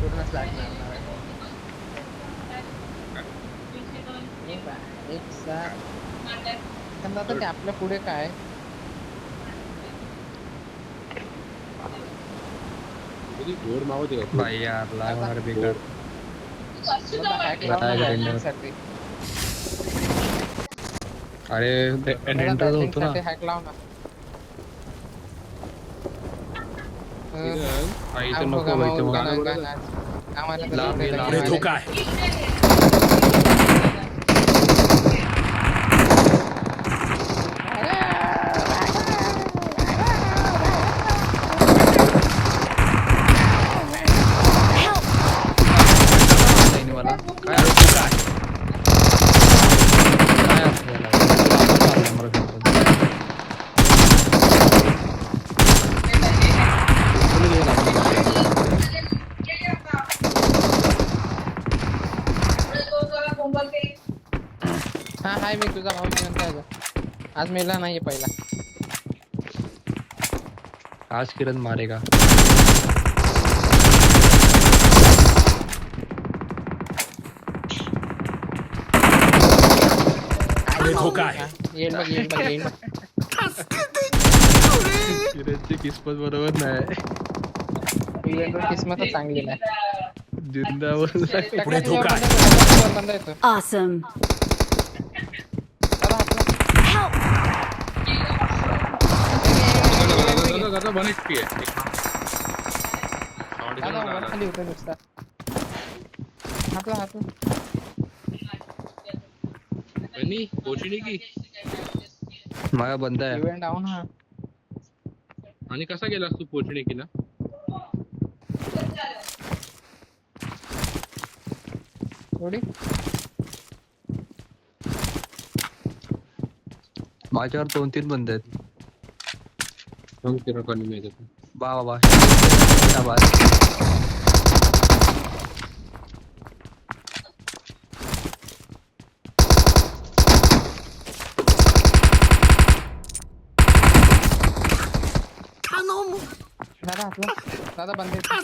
पूर्णच लागणार मला. एक समजा आता ते आपल्या पुढे काय घोर मावत आहे भाई यार लाग होणार बेकार. हॅक लावून साठी अरे एंटर होतो ना. हॅक लाव ना. भाई इथे नको भाई इथे पुढे धोका आहे. मला काय धोका आहे. काय असं झालं मला हा हाय मी तुझा भाऊ म्हणतो आज मेला नाहीये पहिला. आज किरण मारेगा. धोका आहे. येईल बघ. किरणची किस्मत बरोबर नाही. किस्मतच चांगली नाही. जिंदावर पुढे धोका आहे. बंद येतो. Awesome. वन एचपी आहे. खाली होतो नुसता हातला पोचली की माझा बंद आहे. इव्हेंट डाऊन हा. आणि कसा गेलास तू पोचणे की ना थोडी माझ्यावर 2-3 बंद आहेत. मग तिला कमी मिळत बा शाबास. दादा बंद येतो.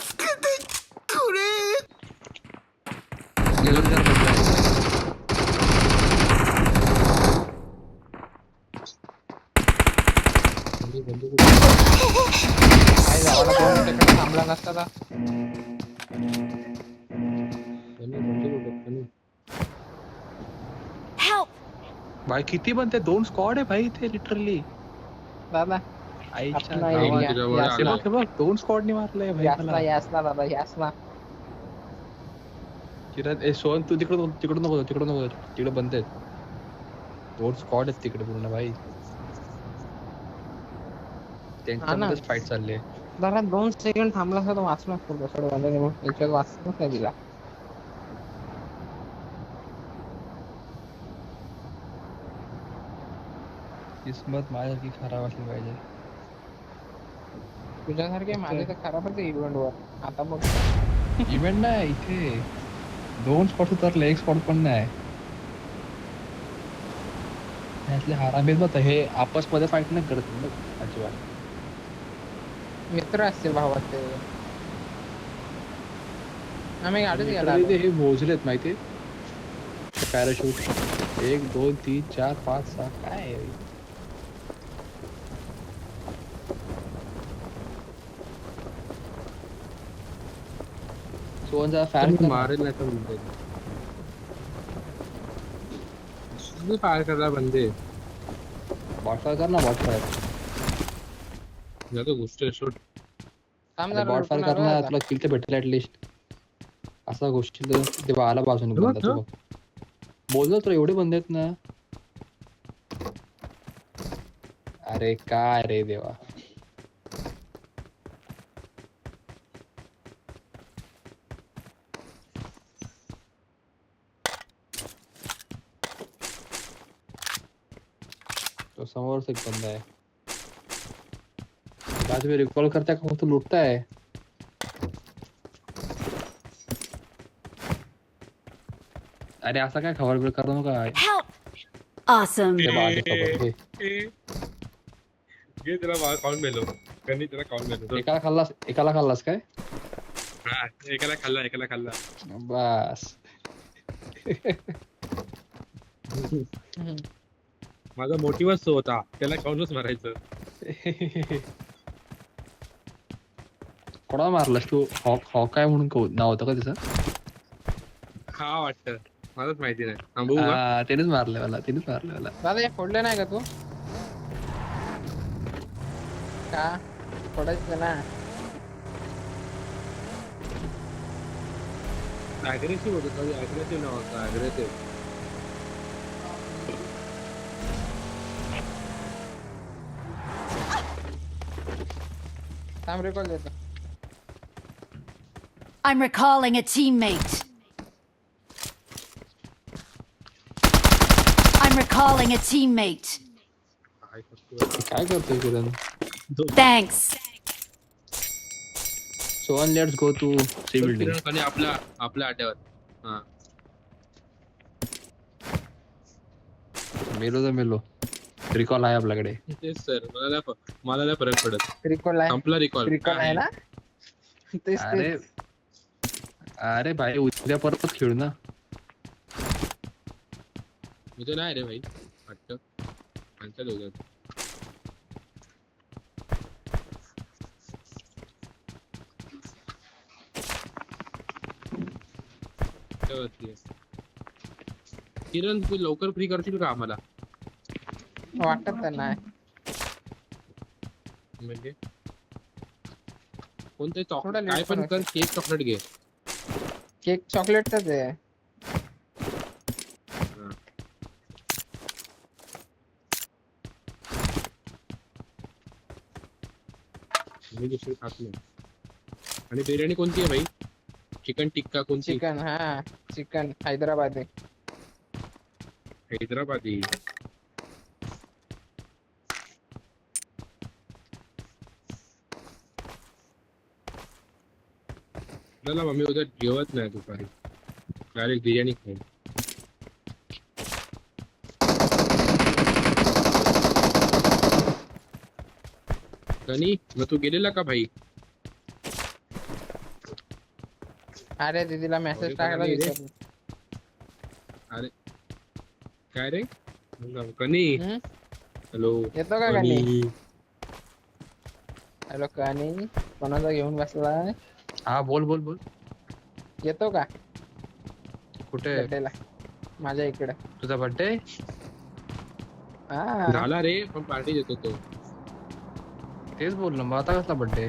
थांबला नसता का Help! भाई किती बनते 2 स्क्वॉड आहे भाई इथे लिटरली. दादा आईच्या आपला गावात. एरिया हे बघ 2 स्क्वॉडनी मारलंय भाई मला. यासला दादा यासला किरण सोहन तू तिकडून नको तिकडे बंद आहेत. 2 स्क्वॉड आहेत तिकडे पूर्ण भाई. त्यांच्यामध्येच फाईट चालली आहे. दादा 2 सेकंड थांबला असता तर वाचला असतो सोडवायला. मग याच्यात वाचतच नाही दिला. किस्मत माझ्यासारखी खराब असली पाहिजे. तुझ्यासारखे माझे तर खराबच आहे इव्हेंट वर. आता बघ इव्हेंट नाही इथे 2 स्पॉट उतरले 1 स्पॉट पण नाही. यातले हाराबेत बघ हे आपसमध्ये फाईट नाही करत बघ अजिबात. मित्र असतील भावाचे. आम्ही गाडीत गेला Literally हे मोजलेत माहिती. पॅराशूट 1 2 3 4 5 6 काय आहे? सोनचा फॅन मारेल नाही तर म्हणते फायर करायला बंदे बॉटफायर कर ना बॉटफायर. तो गोष्ट शूट बॉटफायर कर ना तुला किल तर भेटेल ऍटलिस्ट. असा गोष्टी तर ते बाला बाजूने बंद बघ. बोललो तर एवढे बंद आहेत ना. अरे काय रे देवा. तो समोरच एक बंदा आहे. बाद में रिकॉल करता है का तो लूटता है. अरे असा काय खबर बिल करू नका. Help! Awesome. ते बाद खबर घे. घे त्याला काउंट मेलो कनी त्याला काउंट मेलो एकाला खाल्लास काय. हा, एकाला खाल्ला बस. माझा मोटिव्हच तो होता, त्याला खाऊनच मारायचं. कोणाला मारलास तू? हॉक काय म्हणून नाव होतं का त्याचं? हा वाटतं, मलाच माहिती नाही. बघू का? त्यानेच मारलं मला. दादा हे फोडले नाही का तू? का फोडायचं ना? अग्रेसिव्ह होतं, अग्रेसिव्ह नव्हता, अग्रेसिव्ह. थांब रेकॉर्ड देतो. I'm recalling a teammate. I'm recalling a teammate. काय करतोय? काय करतोय किरण? Thanks. So on, let's go to C building. आणि आपल्या आट्यावर. हा, मेलो रिकॉल आहे आपल्याकडे. तेच सर, मला नाही फरक पडत. रिकॉल आहे. संपला रिकॉल. रिकॉल आहे ना? तेच अरे भाई उद्या परत खेळू ना. मुझे नाही रे भाई, वाटतं cancel हो जात. किरण तू लवकर फ्री करशील का आम्हाला? वाटत त्यांना आहे. म्हणजे कोणते थोडं चॉकलेट late काय पण पण कर, केक चॉकलेट घे. केक चॉकलेटच आहे. मी दुसरी खात नाही. आणि बिर्याणी कोणती आहे भाई? चिकन टिक्का कोणती? चिकन, हा चिकन हैदराबादी. हैदराबादी. मला मम्मी उद्या जेवत नाही दुपारी, डायरेक्ट बिर्याणी खाईन. कनी मग तू गेलेला का भाई? अरे दीदीला मेसेज टाकायला अरे, विसरलो. अरे काय रे कनी? हम्म? हॅलो येतो का कनी? हॅलो कनी, कोणाला घेऊन बसलाय? हा बोल. येतो का कुठे? बर्थडेला माझ्या इकडे? तुझा बर्थडे हा झाला रे, पण पार्टी देतो तो. तेच बोल ना, मग आता कसला बर्थडे?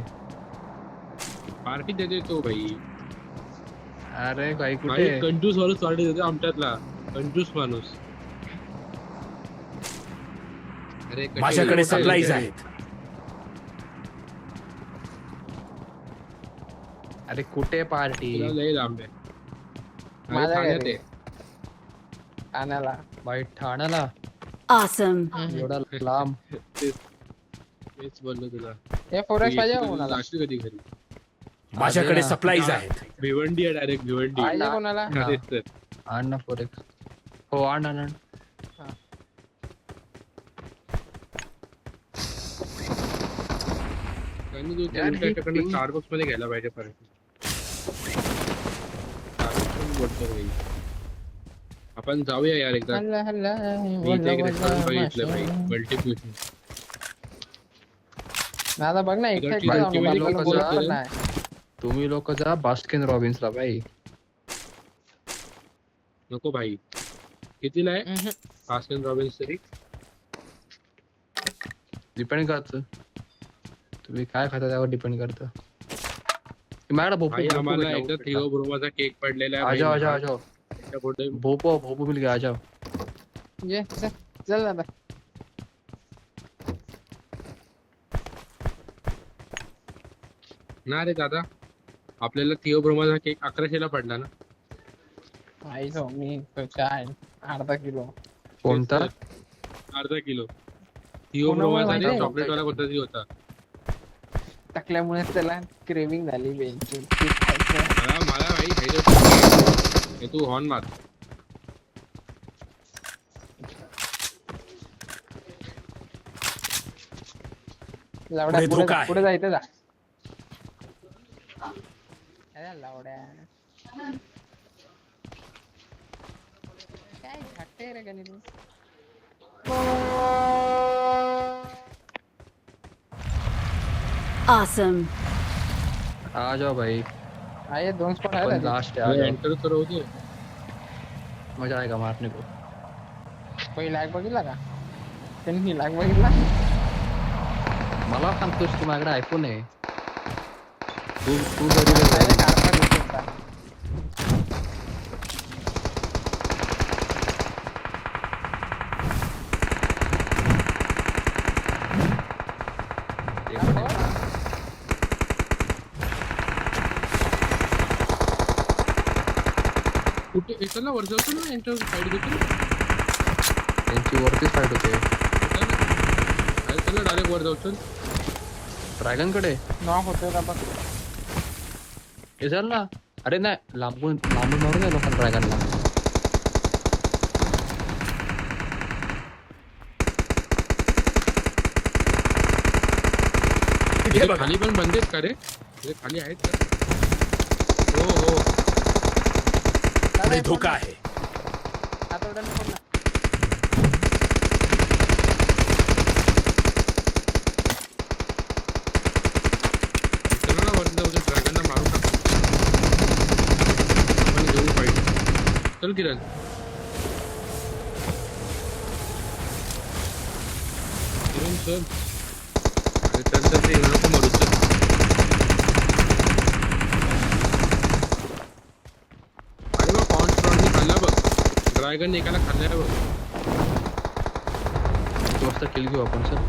पार्टी देते तो भाई. अरे काही भाई कुठे? कंजूस माणूस पार्टी देतो आमच्यातला, कंजूस माणूस. अरे माझ्याकडे सप्लाईज आहेत. अरे कुठे पार्टी? तुला लय लांब आहे. अरे माझ्या ठाण्यात घरी. आहे. ठाण्याला. बाई ठाण्याला Awesome. एवढा लांब? तेच बोललो तुला. हे फोरेक्स पाहिजे का कोणाला? जाशील कधी घरी? माझ्याकडे ना. सप्लाईज आहेत. भिवंडी आहे, डायरेक्ट भिवंडी. पाहिजे कोणाला? ना. तेच तर. आण ना फोरेक्स. हो आण. आणि तू यार, हे त्याच्याकडनं ping- स्टारबक्स मध्ये घ्यायला पाहिजे परत. Starbucks पण बोलतो भाई. आपण जाऊया यार एकदा. हल्ला हल्ला मी इथे एक रेस्टॉरंट बघितलं भाई, मल्टीप्युशन. दादा बघ ना, एकटा तिकडची जाऊन जेवढी मोबाईल लोकं बोलत जातात पण ना, नाही. तुम्ही लोक जा बास्किन रॉबिन्सला भाई. नको भाई. कितीला आहे हम्म. बास्किन रॉबिन्स तरी? डिपेंड करतं तुम्ही काय खाता, त्यावर डिपेंड करतं. माझ्याकडे भाई आम्हाला एकदा थियो ब्रोमाचा केक पडलेला आहे. आ जाओ. त्याच्या पुढे भोपो मिल गया, आ जाओ. ये चल दादा. ना रे दादा, आपल्याला थियो ब्रोमाचा केक 1100 ला पडला ना. आई हो मी तो चाय अर्धा किलो. कोणता? अर्धा किलो थियो कोणामुळे ब्रोमाचा माहिती आहे? चॉकलेट वाला कोणता तरी होता. टाकल्यामुळे त्याला क्रेविंग झाली बेंची. मला भाई खायचं. हे तू हॉर्न मार. लावडा पुढे धोका आहे. पुढे जायचं जा. अरे लावड्या काय घाटे रे गणी तू Awesome. आ जाओ भाई, आये दोन स्पॉट आहे अपन ना लास्ट है, आ जाओ, एंटर तर होऊ दे. मजा आएगा मारने को. पहिली लाग बघितला का त्यांनी लाग बघितला मला सांगतोस तू, माझ्याकडे आयफोन आहे. तू जरी डायरेक्ट आरपार दिसत होता. कुठे येतं ना वर जातो ना एंटर साईड देखील त्यांची वरतीच फाईट होते. चला डायरेक्ट वर जाऊ चल. ड्रॅगन कडे नॉक होतोय का बघ हे झालं ना. अरे नाही, लांबून लांबून मारू नये लोकांना ड्रॅगनला. तिथे बघा. खाली पण बंद आहेत का रे? म्हणजे खाली आहेत का? हो हो. पुढे धोका आहे. हातोड्याने पण ना. चला ना वर जाऊ दे, ड्रॅगनला मारू टाकू. आपण घेऊ फाईट. चल किरण. किरण चल. अरे चल चल, ते नको मरू चल. अरे बा कॉर्न स्प्रॉटनी खाल्ला बघ. ड्रॅगन एकाला खाल्लाय बघ. किती वाजता किल घेऊ आपण सर?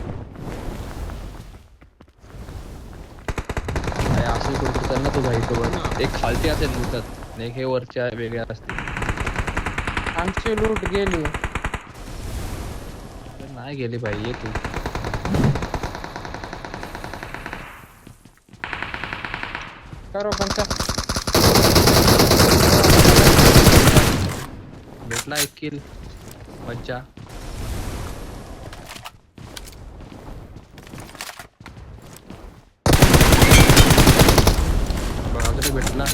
असं कुठे चाल ना तू भाई सोबत. एक खालती असेल लुटत, एक हे वरच्या वेगळ्या असतील. आमची लूट गेली अरे नाही गेली भाई, ये तू. करो पंचा भेटला एक किल, मज्जा. बाजूला भेटला.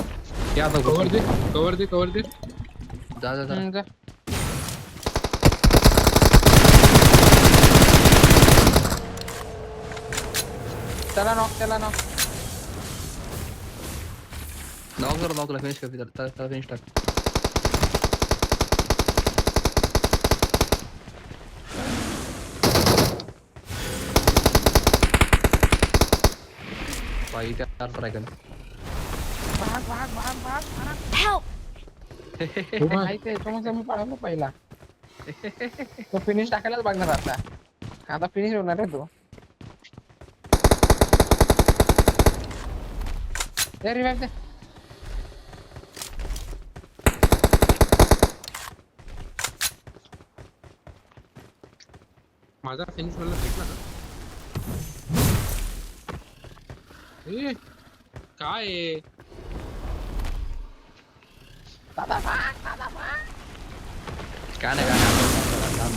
क्या आता कवर दे कवर दे कवर दे. जा जा जा. जा. त्याला नॉक त्याला नॉक नॉकला फिनिश कर, त्याला फिनिश टाक. भाई त्या ड्रॅगन. भाग भाग भाग भाग भाग. Help! माहिती आहे समोसा मी पळालो पहिला तो फिनिश टाकायलाच बघणार आता. आता फिनिश होणार आहे तो. दे रिवाइव दे. माझा फिनिश मला भेटला का? ए काय आहे? काय नाही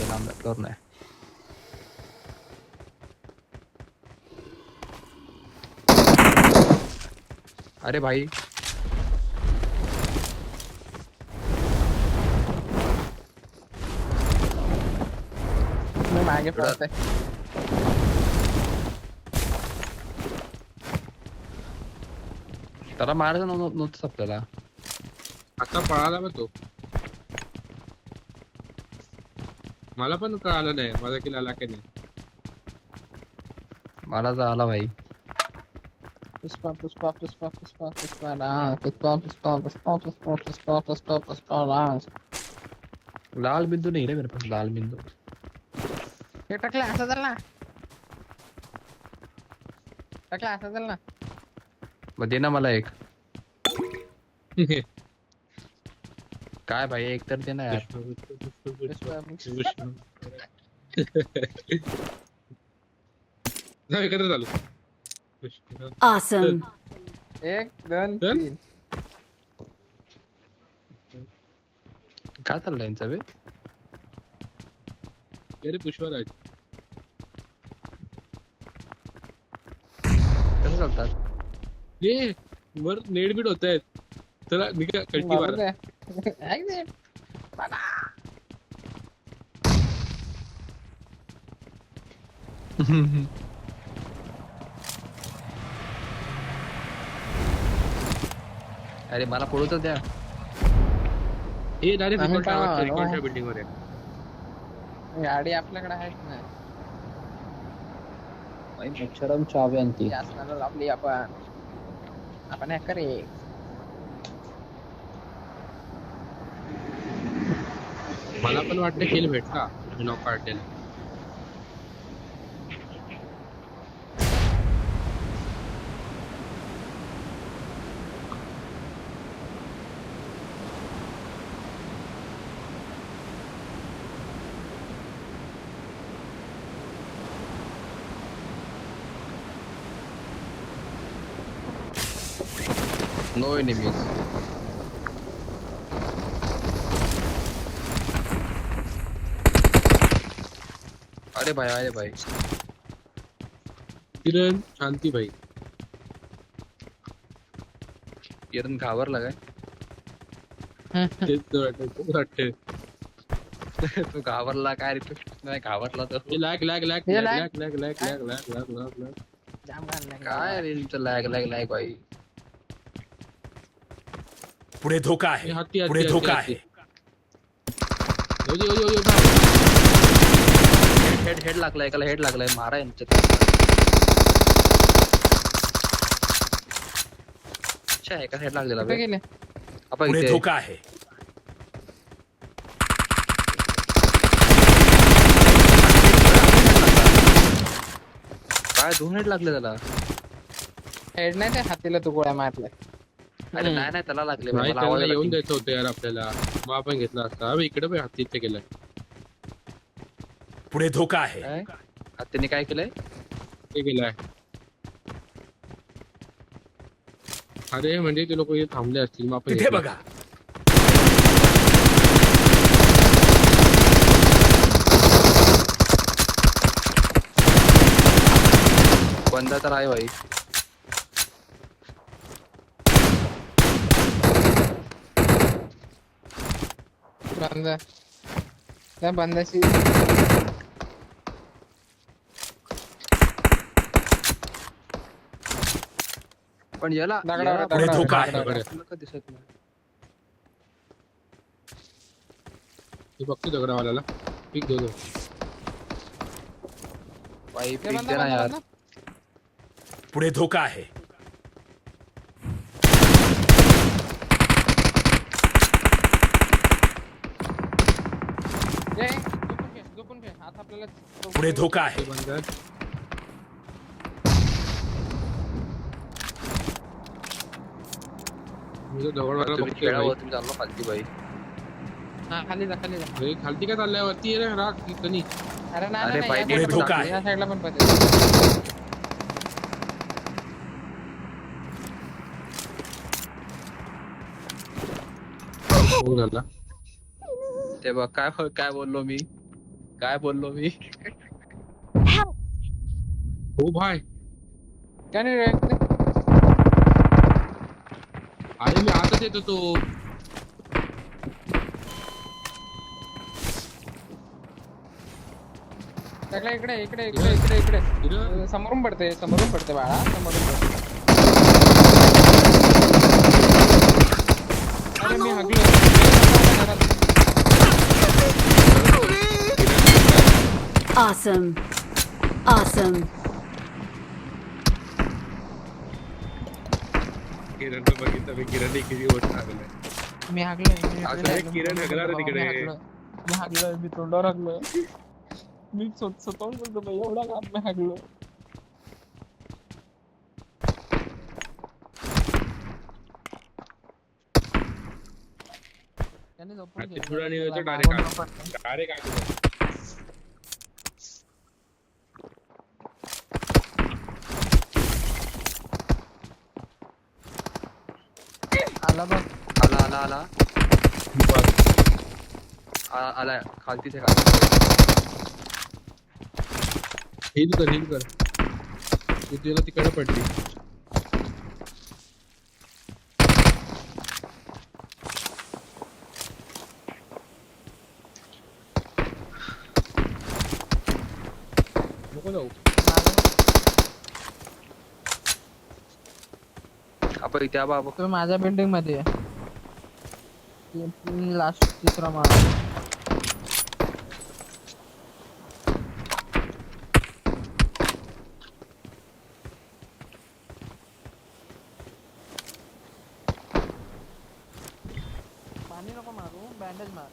लांब कर नाही. अरे भाई मी मागे पळतोय. त्याला मारायचं नव्हतं आपल्याला. आता पळाला बघ तो. मला पण कळालं नाही माझा किल आला की नाही. मला तर आला भाई. Pushpa Pushpa Pushpa Pushpa Pushpa dance Pushpa Pushpa Pushpa Pushpa Pushpa Pushpa Pushpa dance. लाल बिंदू नहीं रे मेरे पास, लाल बिंदू. हे टाकला असं झालं ना. टाकला असं झालं ना. मग दे ना मला एक. काय भाई एक तर दे ना यार. पुष्पा नाही एकत्र चालू. Awesome. 1 2 चल. 3. काय चाललंय यांचं बे? अरे पुष्पराज कसं चालतात? ये वर नेडबीड होत आहेत. चला निघा कल्टी मारू मारा. दे. Exit. बघा. अरे मला पळू तर द्या. हे डायरेक्ट आम्ही पाहा- रिकॉर्डच्या बिल्डिंग वर आहे. गाडी आपल्याकडे आहेच ना. मच्छरम चावी आणती. यासनाला लावली आपण हॅकर आहे. मला पण वाटतं खेळ भेटला नॉक काढलेला. No enemies. अरे भाई किरण शांती भाई. किरण घाबरला काय? तेच तर वाटतं. तू घाबरला काय रे? तू नाही घाबरला तर हे लॅग लॅग लॅग हे lag lag. Lag lag lag lag lag lag lag. जाम घाण काय रे तुमचं लॅग भाई. पुढे धोका हे आहे. हत्ती हत्ती पुढे हत्ती, धोका हत्ती. आहे. येऊ दे, येऊ दे, येऊ दे. हेड लागलाय. एकाला हेड लागलाय. मारा यांच्यात. अच्छा एका हेड लागलेला कुठे बे. गेले? आपण पुढे इथे धोका आहे. काय 2 हेड लागले त्याला. हेड नाही ते हातीला तू गोळ्या मारल्या. अरे नाही त्याला लागले. नाही मला आवाज त्याला आला येऊन की- द्यायचं होतं यार आपल्याला. मग आपण घेतला असता. अबे इकडे पण हत्ती इथे गेलाय. पुढे धोका आहे. काय हत्तीने काय केलंय? ते गेलाय. अरे म्हणजे ते लोक इथे थांबले असतील. मग आपण तिथे घेतला. बघा. बंदा तर आहे भाई. बंद त्या बंदाची पण याला दगडावर पुढे धोका आहे. का दिसत नाही. हे बघतो दगडावाल्याला. पीक देऊ. भाई ते पीक बंदा दे ना यार. बंदा पुढे धोका आहे. ये, झोपून घे. हात आपल्याला पुढे धोका आहे. ते बंद. मी तो दगडवाला तुम्ही बघतोय भाई. खेळावरती चाललो खालती भाई. हा खाली जा. हे खालती काय चाललंय वरती आहे रे राग कनी. अरे नाही अरे नाही, बाई, या पुढे side ला धोका पण आहे. या साईडला पण पाहिजे. हो झाला. ते बघ काय बोललो मी. हो भाई. काय नाही रे. अरे मी आताच येतो तो. सगळं इकडे किरण समोरून पडते बाळा. समोरून पडते. अरे मी हगलो. Awesome. किरण बघितलं मी. किरण किती गोष्ट लागलाय. मी हागलोय. अरे किरण हगला रे तिकडे. मी हागलोय. मी तोंडावर हागलोय. मी स्वतःहून बोलतो बाई एवढा घात मी हागलो. त्याने झोपून आता घेतलं. थोडा आणि त्याला डायरेक्ट मागून पडतं. आला बघ. आला खालती ते हिल कर. तू तिला तिकडे पडली. जाऊ. आपण त्या बाबा तुम्ही माझ्या बिल्डिंग मध्ये लास्ट तिसरा माळा. पाणी नको मारू, बँडेज मार.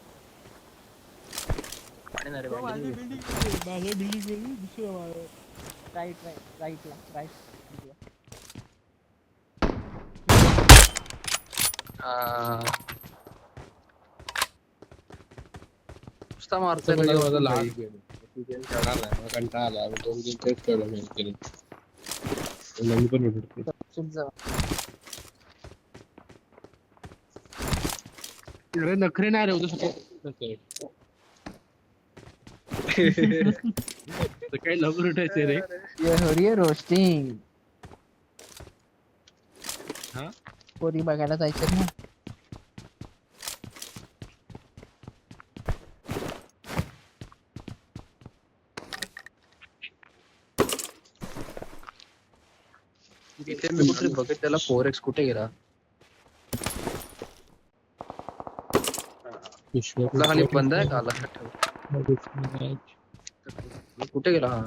पाणी नाही रे, तो माझी भांडी. बिल्डिंग माझ्या बिल्डिंग दुसरा माळा. राईटला नुसता मारतोय मला कधी माझा वरतून लास्ट काही. गेम खेळणार नाही, मला कंटाळा आला. मी 2 गेम तेच खेळलो मी केले. मी पण उठते. अरे नखरे नाही रे, उद्या सकाळी लवकर उठायचे रे. ये रोस्टिंग. हा? पोरी बघायला जायचं ना. इथे मी कुठे बघत त्याला 4x कुठे गेला? आपला खाली बंद आहे का? आला ठेव. कुठे गेला हा?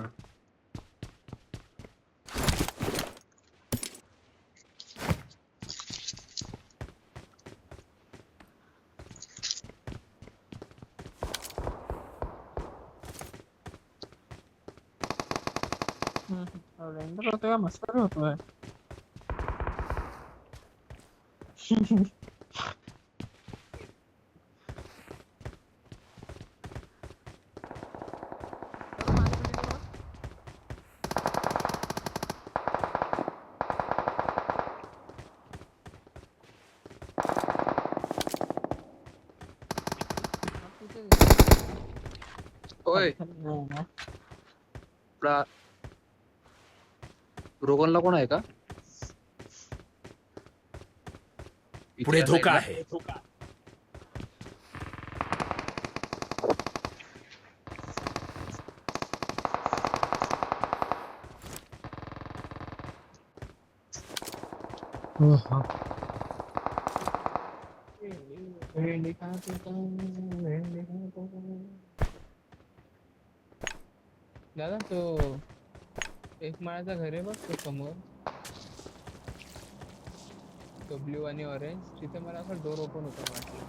रेंडर होतोय का मस्कर होतोय? ओय, आपला रोगनला कोण आहे का? इथे पुढे आलाय धोका का? आहे. दादा तो एक माळ्याचा घर आहे बघ तो समोर, तो ब्ल्यू आणि ऑरेंज. तिथे मला असं डोर ओपन होतं वाटलं.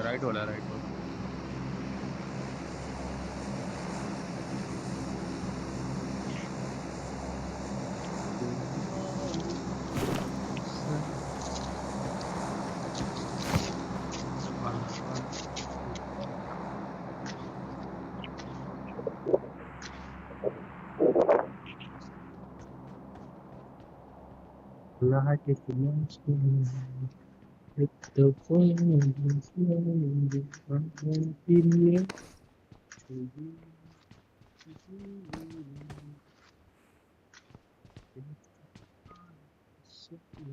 राईट होला राईट होला.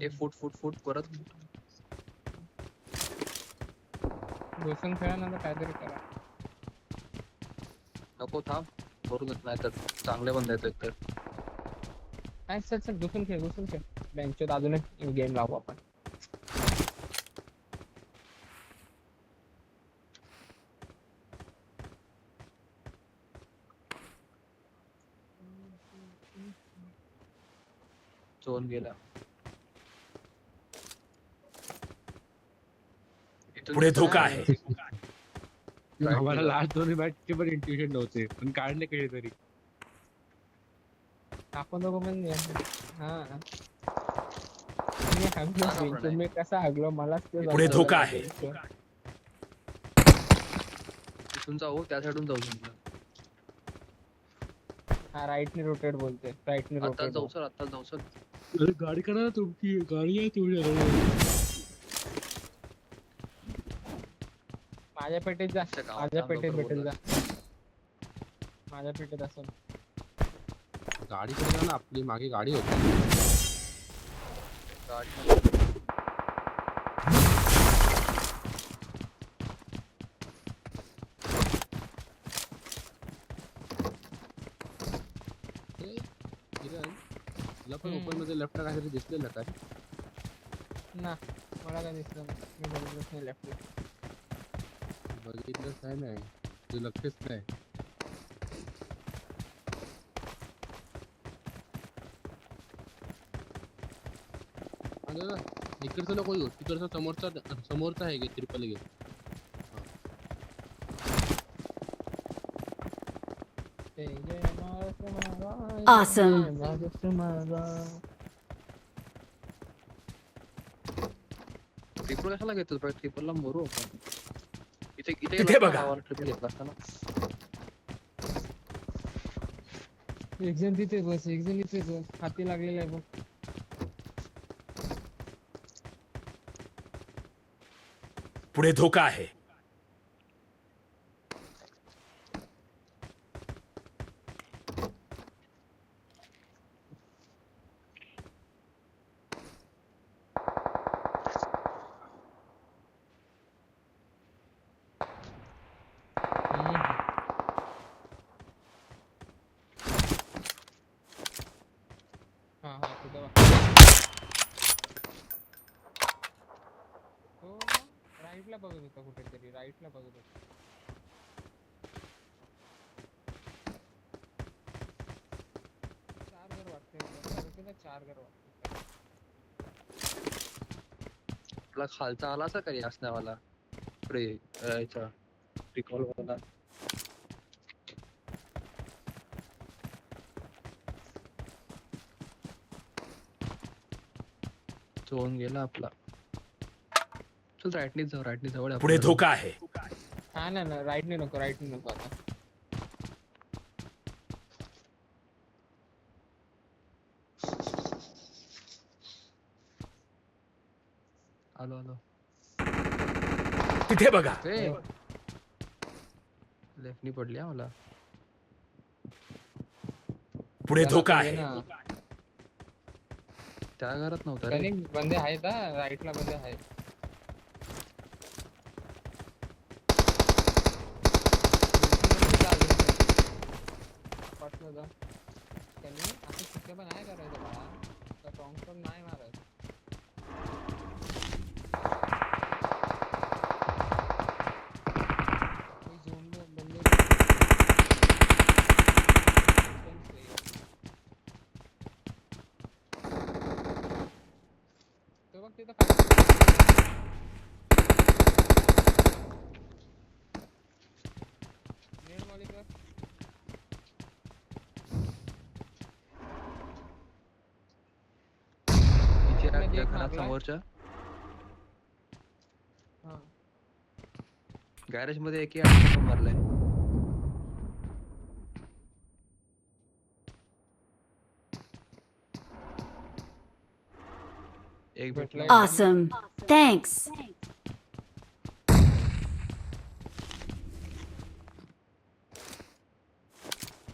ए फुट परत. घुसून खेळा ना, काहीतरी करा. नको थांब, करूनच नाही तर चांगले बंद आहेत एकतर. काय चल घुसून खेळ बँकेत अजून एक गेम लावू आपण. झोन गेला. पुढे धोका आहे. आम्हाला लास्ट 2 मॅचचे पण इंट्युशन नव्हते, पण काढले काही तरी. आपण दोघं पण हा मी हागलो, तुम्ही कसा हागलो मलाच ते पुढे धोका आहे. इथून जाऊ, त्या साईडून जाऊ जिंकला. हा राईटने रोटेट बोलते, राईटने आता रोटेट. जाऊ सर, आता जाऊ सर. अरे गाडी करा ना तुमची, गाडी आहे तुझ्या. माझ्या पेटीत जा, गावात माझ्या जाऊन पेटीत लवकर भेटेल जा. बोलला. माझ्या पेटीत असेल. गाडी करा ना, आपली मागे गाडी होती. गाडी तुला पण ओपन मध्ये लेफ्टला काहीतरी दिसलेलं का रे? ना मला काय दिसलं नाही. मी बघितलंच नाही लेफ्टला. बघितलंच नाही नाही तुझं लक्षच नाही. इकडचं नको येऊ, तिकडचा समोरचा आहे गे ट्रिपल घे. Awesome. ट्रिपल कशाला घेतो? ट्रिपलला मरू आपण. इथे तिथे बघा. ट्रिपल घेतला असता ना. एक जण तिथे बस, एक जण इथे बस. हाती लागलेला आहे बघ. पुढे धोका आहे. हा हा तिथं बघ. तो राईटला बघत होता कुठेतरी, राईटला बघत होता. चार घर वाटते, चार घर वाटते. आपला खालचा आला असा काही असण्यावाला पुढे याचा रिकॉल वाला. झोन गेला आपला. चल राईटनीच जाऊ, राईटनी जवळ आहे पुढे आपल्याला. धोका आहे. हा ना राईटने नको, राईटने नको आता. आलो आलो. तिथे बघा. लेफ्टनी पडली हा मला. पुढे धोका आहे. त्या घरात नव्हता रे. कनेक्ट बंदे आहेत हा, राईटला बंदे आहेत. पाठवा जा. त्यांनी असं शिक्के पण नाही करायचं बाळा. तर टॉंग पण नाही मारायचं. कोई झोन में बंदे तो बघ तिथं नेट मॉलिकर. त्या घरात समोरच्या हा गॅरेज मध्ये एक आठ मारलाय. एक भेटला. Awesome. Thanks.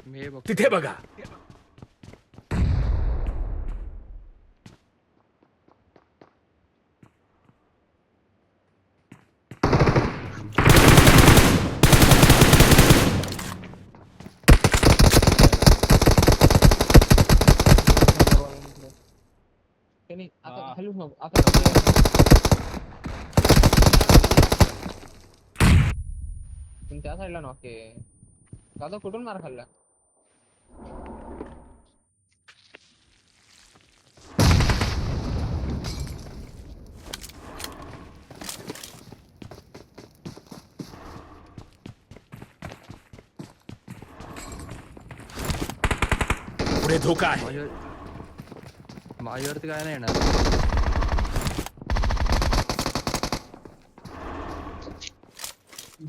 मी हे बघ. तिथे बघा. त्यांनी आता हलूच नको आता. पण त्या साईडला नॉके. दादा कुठून मार खाल्ला? पुढे धोका आहे. माझ्यावरती काय नाही येणार.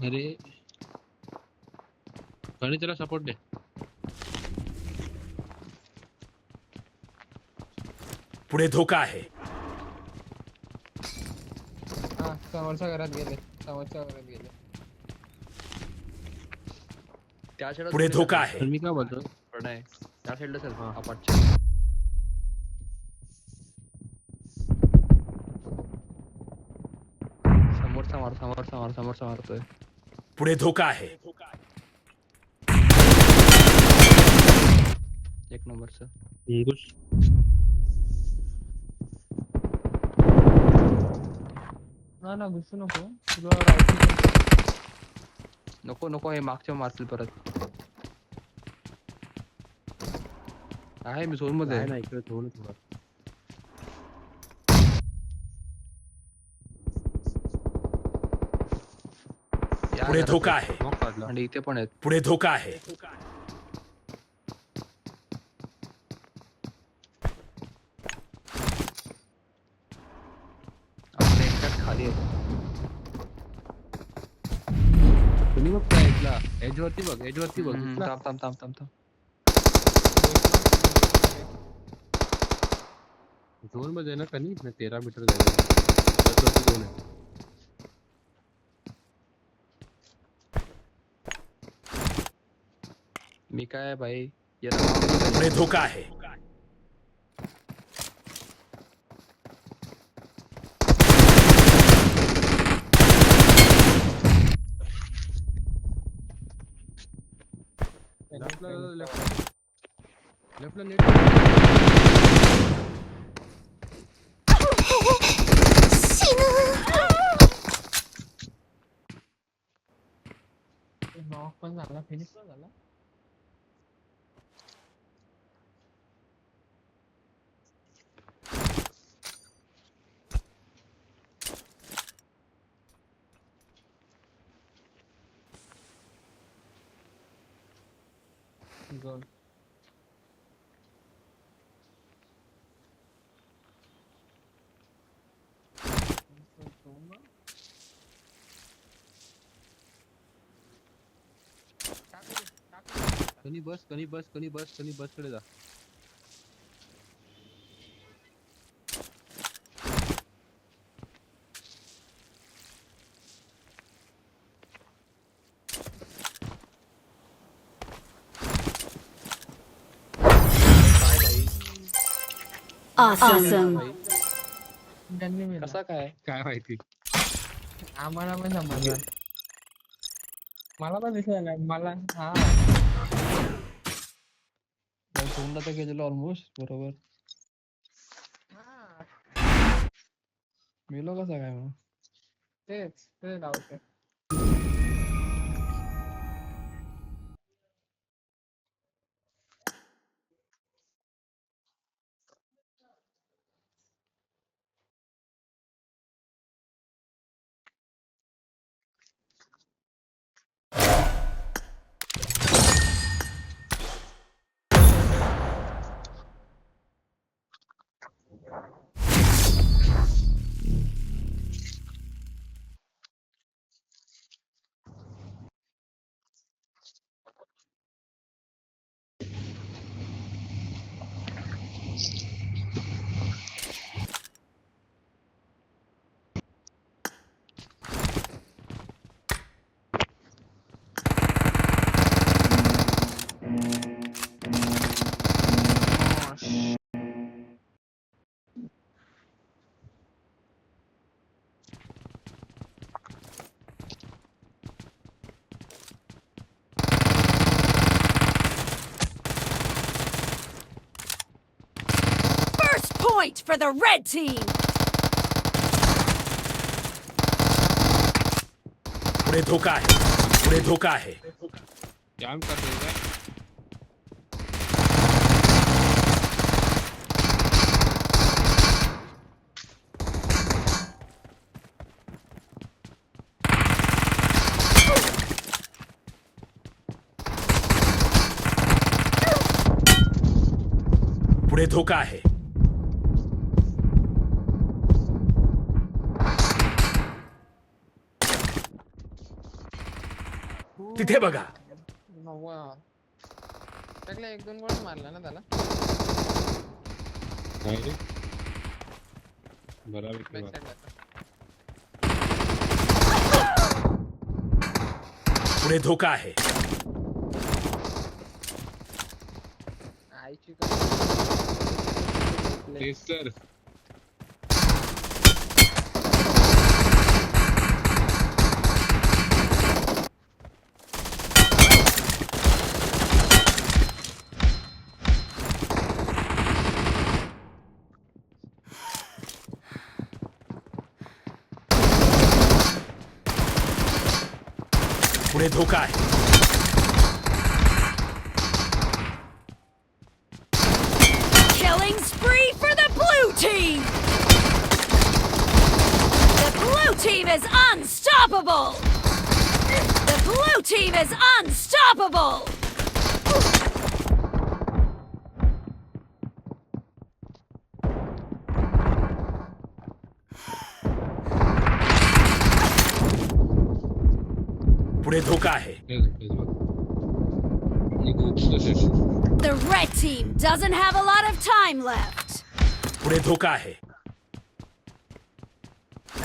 अरे आणि त्याला सपोर्ट दे. पुढे धोका आहे. हा समोरच्या घरात गेले, समोरच्या घरात गेले. त्या साईडला पुढे धोका आहे. तर मी काय बोलतो, पण आहे त्या साईडला चल हा. अपार्टच्या. समोरचा मारतोय. पुढे धोका आहे. एक नंबरचं. घुस. ना ना घुसू नको तुला राहायचं. नको नको, हे मागच्या मारतील परत. आहे मी झोन मध्ये आहे ना इकडे थोडं थोडं. या पुढे घरात धोका आहे. आहे. नॉक काढला. आणि इथे पण आहेत. पुढे धोका आहे. आपल्या एकट्यात खाली आहेत. तुम्ही बघ त्या एजला, एज वरती बघ, एज वरती बघ. हम्म, दिसला? थांब थांब थांब थांब थांब. झोन मध्ये आहे ना कनी, मी 13 मीटर जाईल. त्याच्यावरती झोन आहे. मी काय भाई याला मारून पुढे धोका आहे. लेफ्टला नेट. नॉक पण झाला फिनिश पण झाला. Gone. कनी बस, कनी बस, कनी बस, कनी बस कडे जा. Awesome. त्यांनी मेला. कसा काय? काय माहिती. आम्हाला पण समजलं. मला पण दिसलं नाही मला. हा झोनला तर गेलेलो ऑलमोस्ट बरोबर. मेलो कसा काय मग? तेच ते लावते. First point for the red team. पुढे धोका आहे. पुढे धोका आहे. कॅम कर रहे हैं. पुढे धोका आहे. तिथे बघा. नव्वा टाकला 1-2 गोळी मारला ना त्याला. काय रे? बराबर बॅक केला. साइडला. पुढे धोका आहे. आईची तेच तर. पुढे धोका आहे. Killing spree for the blue team! The blue team is unstoppable! The blue team is unstoppable! पुढे धोका आहे. निघू तसेच. The red team doesn't have a lot of time left. पुढे धोका आहे.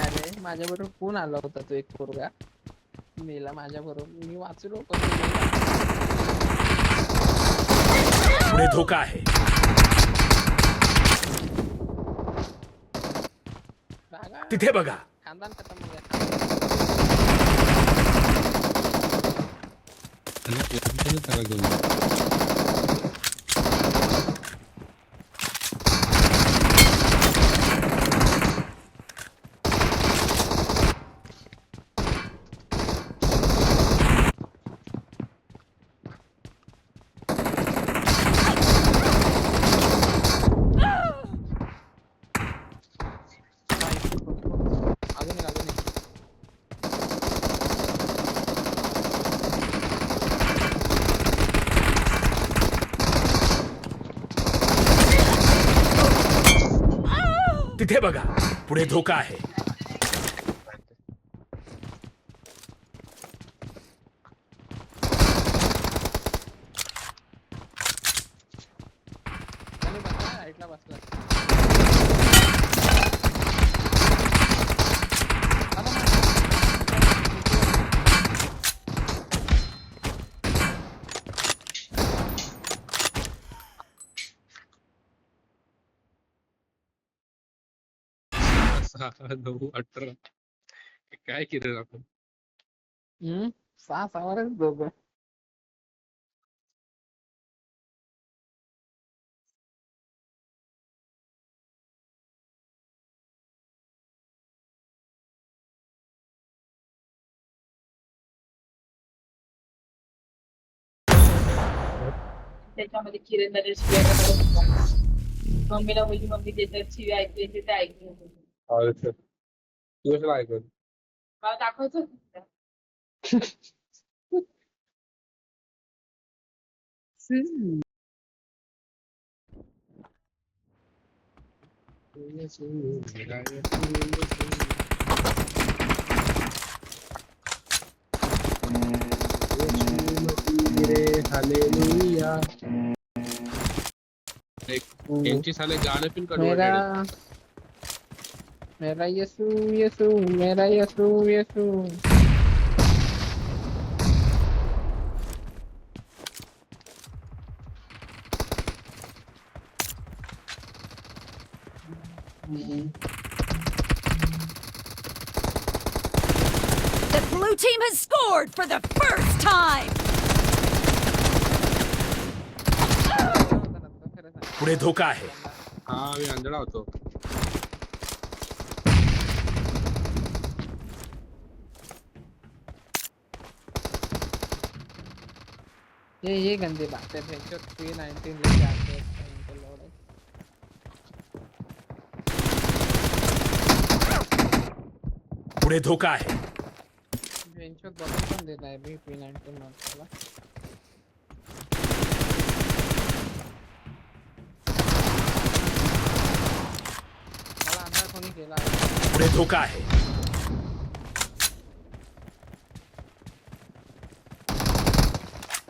अरे माझ्या बरोबर कोण आला होता तो एक पोरगा मेला माझ्या बरोबर मी वाचलो पण पुढे धोका आहे. रागा तिथे बघा. खानदान खतम हो गया. आणि त्यानंतर त्याला घेऊन अजून एक अजून एक. तिथे बघा. पुढे धोका आहे. आणि बसला राईटला बसला. सहा 9 18 काय केलं आपण. 6 वरच दोघं. त्याच्यामध्ये किरण नरेश शिव्या मम्मीला बोलली मम्मी त्याच्यात शिव्या ऐकली ते ऐकली होती. तू कशाला ऐकत. मला दाखवायचं होतं. यांची साले गाणं पण मेरा कन्वर्टेड. मेरा यसू यसू मेरा यसू यसू. The blue team has scored for the first time! पुढे धोका आहे. हा मी आंधळा होतो. ये गंदे बातें भेजो 319 लेके आते हैं इनको लोड है. पुढे धोका आहे. भेजो बबल पण देता है भी 319 मारला. मला अंदाज कोणी केला आहे. पुढे धोका आहे.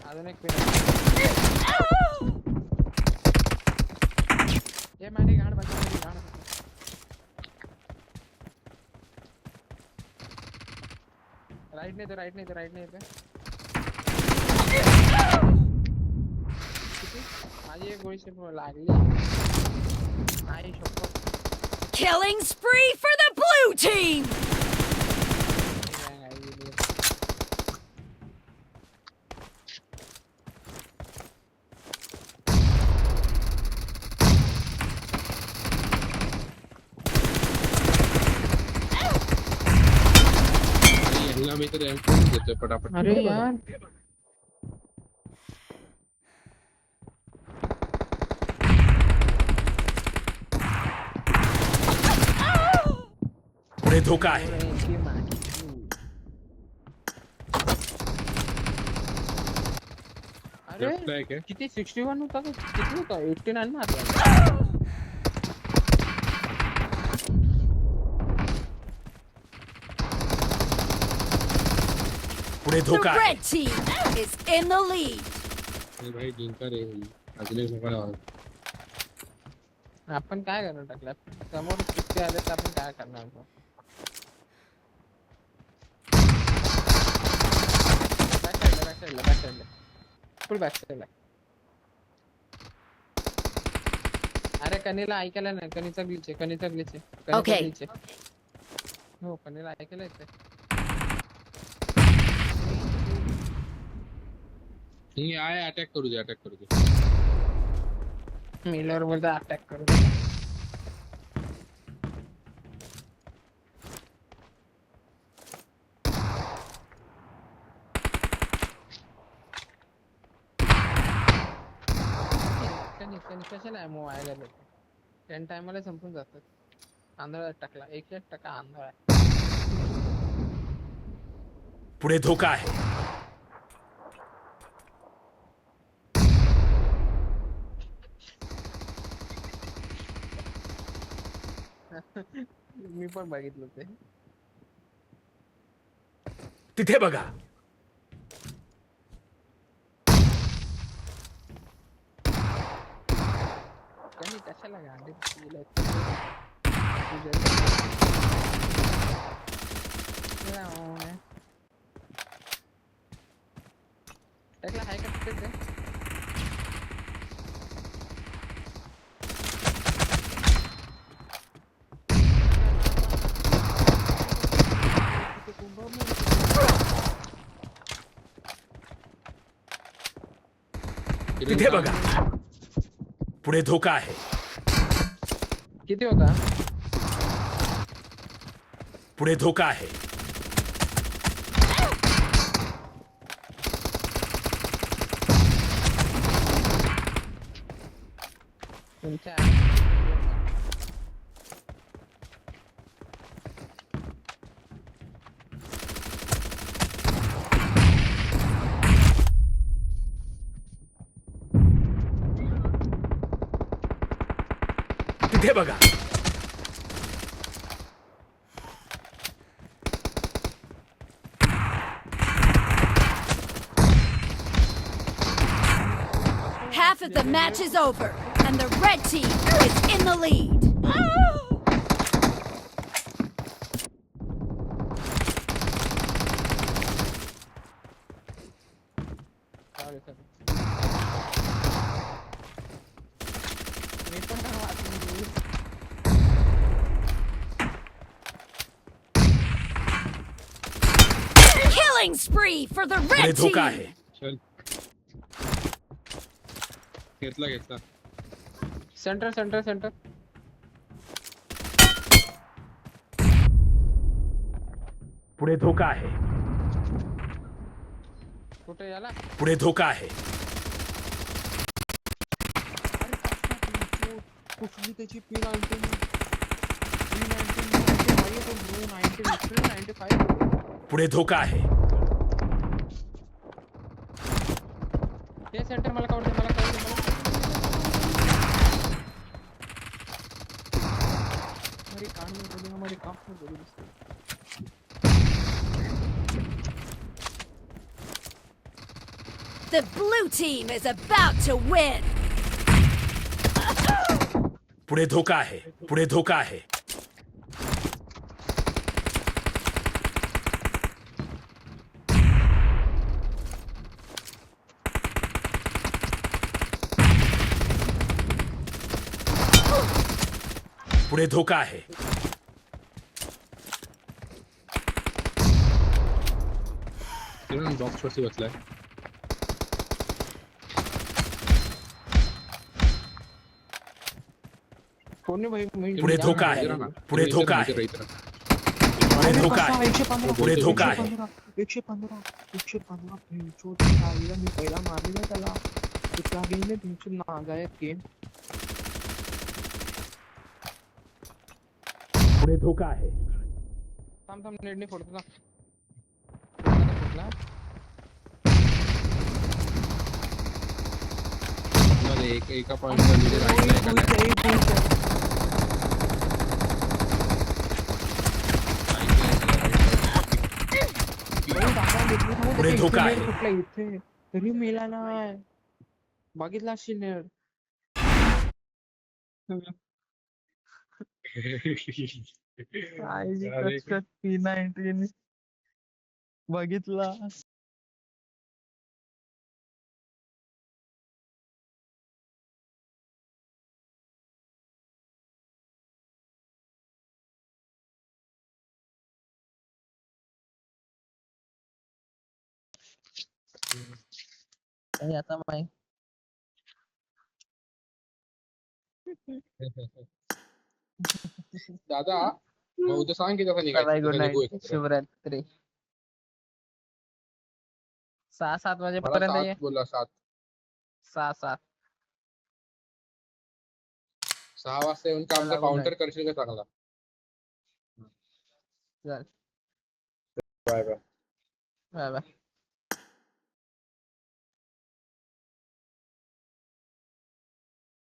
अजून एक पिन. ये माझी गाड बचा मेरी गाड बचा. राइट नहीं तो राइट नहीं तो राइट नहीं तो माझी एक गोळी शिप लागली. नाही शपथ. Killing spree for the blue team! यांना मी काहीतरी M4 देतोय पटापट. अरे यार पुढे धोका आहे. अरे Left ला एक आहे. किती 61 होता का किती होता 89 मारला पुढे The धोका आहे. red team is in the lead. अरे भाई जिंका रे अजून एक मोबाईल आवाज. आपण काय करणार टाकला समोर किती आले तर आपण काय करणार बॅक साईडला फुल बॅक साईडला. अरे कनीला ऐकायला नाही कनीचा ग्लिच आहे Okay. हो कनीला ऐकायला येते ही आहे अटॅक करू दे. मिलर बोलता अटॅक करू कशाला आहे मग वाया गेलं 10 टायमाला संपून जातात. आंधळा टाकला 1% आंधळा आहे. पुढे धोका आहे. मी पण बघितलं ते तिथे बघा. कमी कशाला गाडी टाकला हाय का तिथे तिथे बघा. पुढे धोका आहे. किती होता पुढे धोका आहे. तुमच्या तिथे बघा. Half of the match is over, and the red team is in the lead. Sorry sir मी पण काय वाचून घेऊ Killing spree for the पुढे red धोका team. आहे. चल घेतला सेंटर पुढे धोका आहे. कुठे याला पुढे धोका आहे. कुठली त्याची पी 95 पुढे धोका आहे. हे सेंटर मला कवर मला हमारी काम में बोली हमारी काम में बोली The blue team is about to win. पुढे धोका आहे. पुढे धोका आहे. पुढे धोका आहे. बॉक्स वरती बसलाय. कोणी भाई पुढे धोका आहे. पुढे धोका आहे. पुढे धोका आहे 115 पुढे धोका आहे 115 मी पहिला मारलेला त्याला कुठला गेम तुमची नागायक गेम पुढे धोका आहे थांब नेटने फोडतो ना फुटला एका पॉइंट मध्ये राहिला पुढे धोका आहे कुठला इथे तरी मेला नाही बघितला असेल बघितला आता माहिती दादा मग उद्या सांग की कसं निघायचं गुड कसं नाईट निघू एकत्र. शिवरात्री 6-7 मला वाजेपर्यंत ये 7 बोला 7 6 वाजता येऊन का आमचा चला, good काउंटर करशील का चांगला चल बाय बाय बाय बाय